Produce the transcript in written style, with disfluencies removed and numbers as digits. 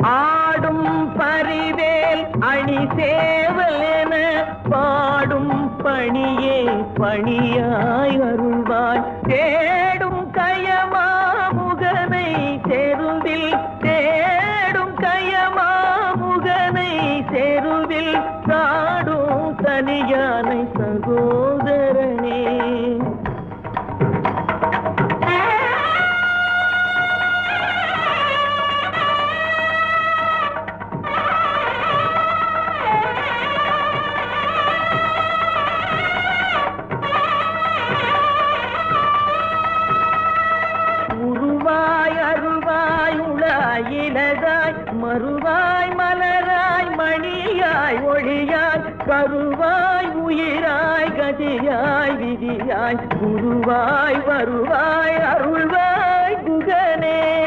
ஆடும் பரிவேல் அணி சேவல் என பாடும் பணியே பணியாய் அருள்வாய். தேடும் கயமா முகனை தெருவில் தேடும் கயமா முகனை தெருவில் சாடும் தனியானை சகோதரனே. இலகாய் மறுவாய் மலராய் மணியாய் ஒளியாய் கருவாய் உயிராய் கதியாய் விதியாய் குருவாய் வருவாய் அருள்வாய் குகனே.